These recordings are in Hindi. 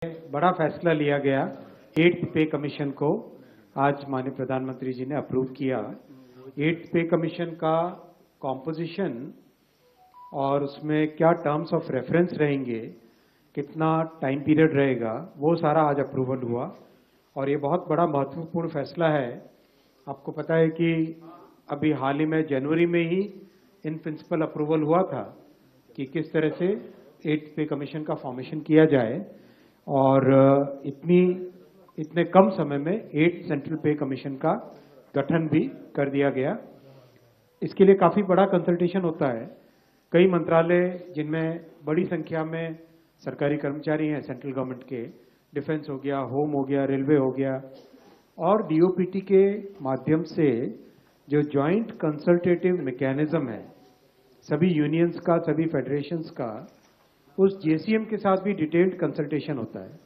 बड़ा फैसला लिया गया 8th पे कमीशन को आज माननीय प्रधानमंत्री जी ने अप्रूव किया। 8th पे कमीशन का कॉम्पोजिशन और उसमें क्या टर्म्स ऑफ रेफरेंस रहेंगे, कितना टाइम पीरियड रहेगा, वो सारा आज अप्रूवल हुआ और ये बहुत बड़ा महत्वपूर्ण फैसला है। आपको पता है कि अभी हाल ही में जनवरी में ही इन प्रिंसिपल अप्रूवल हुआ था कि किस तरह से 8th पे कमीशन का फॉर्मेशन किया जाए और इतने कम समय में 8 सेंट्रल पे कमीशन का गठन भी कर दिया गया। इसके लिए काफी बड़ा कंसल्टेशन होता है। कई मंत्रालय जिनमें बड़ी संख्या में सरकारी कर्मचारी हैं सेंट्रल गवर्नमेंट के, डिफेंस हो गया, होम हो गया, रेलवे हो गया, और डीओपीटी के माध्यम से जो जॉइंट कंसल्टेटिव मैकेनिज्म है सभी यूनियंस का, सभी फेडरेशंस का, उस जेसीएम के साथ भी डिटेल्ड कंसल्टेशन होता है।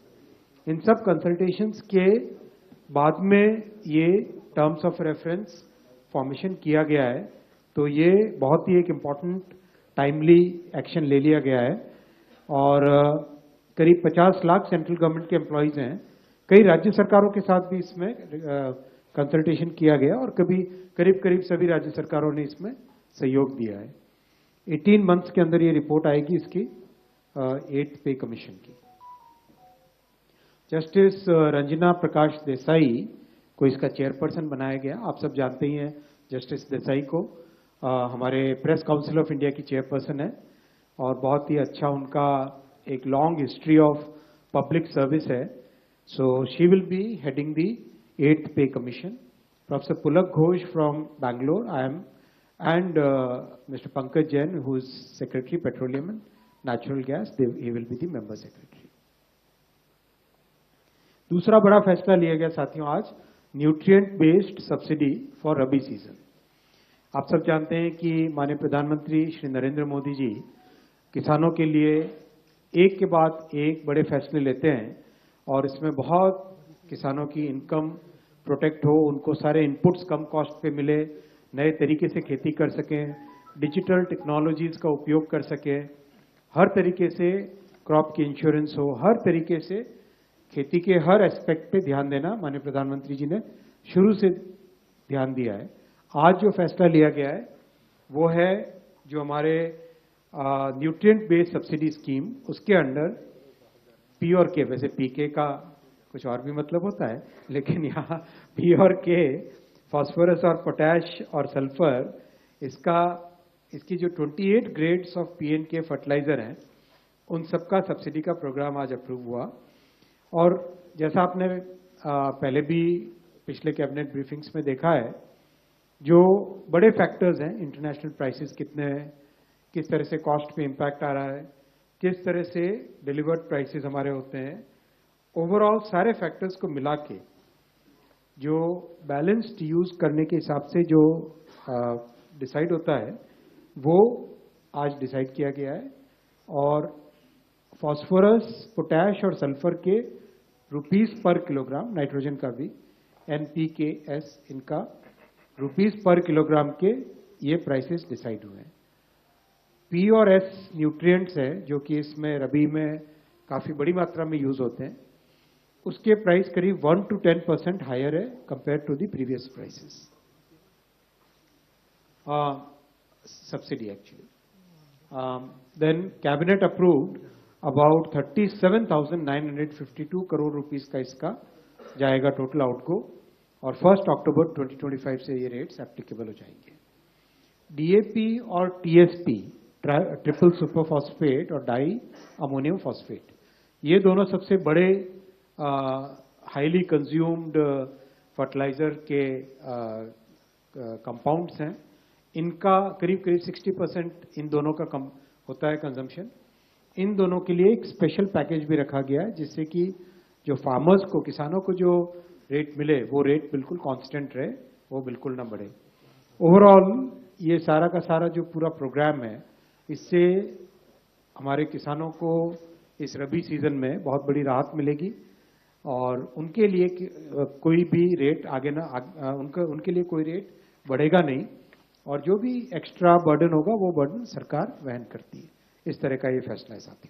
इन सब कंसल्टेशंस के बाद में ये टर्म्स ऑफ रेफरेंस फॉर्मेशन किया गया है, तो ये बहुत ही एक इम्पॉर्टेंट टाइमली एक्शन ले लिया गया है। और करीब 50 लाख सेंट्रल गवर्नमेंट के एम्प्लॉयज हैं। कई राज्य सरकारों के साथ भी इसमें कंसल्टेशन किया गया और करीब सभी राज्य सरकारों ने इसमें सहयोग दिया है। 18 मंथ्स के अंदर ये रिपोर्ट आएगी इसकी 8th पे कमीशन की। जस्टिस रंजना प्रकाश देसाई को इसका चेयरपर्सन बनाया गया। आप सब जानते ही हैं जस्टिस देसाई को, हमारे प्रेस काउंसिल ऑफ इंडिया की चेयरपर्सन है और बहुत ही अच्छा उनका एक long history of public service है। So she will be heading the 8th pay commission. Professor Pulak Ghosh from Bangalore, I M, and Mr. Pankaj Jain, who is Secretary Petroleum and Natural Gas, he will be the member secretary. दूसरा बड़ा फैसला लिया गया साथियों आज, nutrient based subsidy for rabi season. आप सब जानते हैं कि माननीय प्रधानमंत्री श्री नरेंद्र मोदी जी किसानों के लिए एक के बाद एक बड़े फैसले लेते हैं और इसमें बहुत किसानों की इनकम प्रोटेक्ट हो, उनको सारे इनपुट्स कम कॉस्ट पे मिले, नए तरीके से खेती कर सकें, डिजिटल टेक्नोलॉजीज का उपयोग कर सकें, हर तरीके से क्रॉप की इंश्योरेंस हो, हर तरीके से खेती के हर एस्पेक्ट पे ध्यान देना माननीय प्रधानमंत्री जी ने शुरू से ध्यान दिया है। आज जो फैसला लिया गया है वो है जो हमारे न्यूट्रिएंट बेस्ड सब्सिडी स्कीम, उसके अंडर पी और के, वैसे पीके का कुछ और भी मतलब होता है, लेकिन यहाँ पी और के, फास्फोरस और पोटैश और सल्फर, इसकी जो 28 ग्रेड्स ऑफ पीएनके फर्टिलाइजर हैं उन सबका सब्सिडी का प्रोग्राम आज अप्रूव हुआ। और जैसा आपने पहले भी पिछले कैबिनेट ब्रीफिंग्स में देखा है, जो बड़े फैक्टर्स हैं, इंटरनेशनल प्राइसेस कितने हैं, किस तरह से कॉस्ट पे इम्पैक्ट आ रहा है, किस तरह से डिलीवर्ड प्राइसेस हमारे होते हैं, ओवरऑल सारे फैक्टर्स को मिला के जो बैलेंस्ड यूज करने के हिसाब से जो डिसाइड होता है वो आज डिसाइड किया गया है। और फास्फोरस, पोटैश और सल्फर के रुपीस पर किलोग्राम, नाइट्रोजन का भी, NPKS, इनका रुपीस पर किलोग्राम के ये प्राइसेस डिसाइड हुए हैं। P और S न्यूट्रिएंट्स है जो कि इसमें रबी में काफी बड़ी मात्रा में यूज होते हैं, उसके प्राइस करीब 1 to 10% हायर है compare to the previous prices, subsidy actually. Then cabinet approved about 37,952 crore rupees का इसका जाएगा टोटल आउटगो, और 1 अक्टूबर 2025 से ये रेट्स एप्लीकेबल हो जाएंगे। डीएपी और टीएसपी, ट्रिपल सुपर फॉस्फेट और डाई अमोनियम फॉस्फेट, ये दोनों सबसे बड़े हाईली कंज्यूम्ड फर्टिलाइजर के कंपाउंड्स हैं। इनका करीब 60% इन दोनों का होता है कंजम्पशन। इन दोनों के लिए एक स्पेशल पैकेज भी रखा गया है जिससे कि जो फार्मर्स को, किसानों को जो रेट मिले वो रेट बिल्कुल कांस्टेंट रहे, वो बिल्कुल ना बढ़े। ओवरऑल ये सारा का सारा जो पूरा प्रोग्राम है, इससे हमारे किसानों को इस रबी सीजन में बहुत बड़ी राहत मिलेगी और उनके लिए कोई भी रेट आगे ना, उनके लिए कोई रेट बढ़ेगा नहीं, और जो भी एक्स्ट्रा बर्डन होगा वो बर्डन सरकार वहन करती है। इस तरह का ये फैसला है साथियों।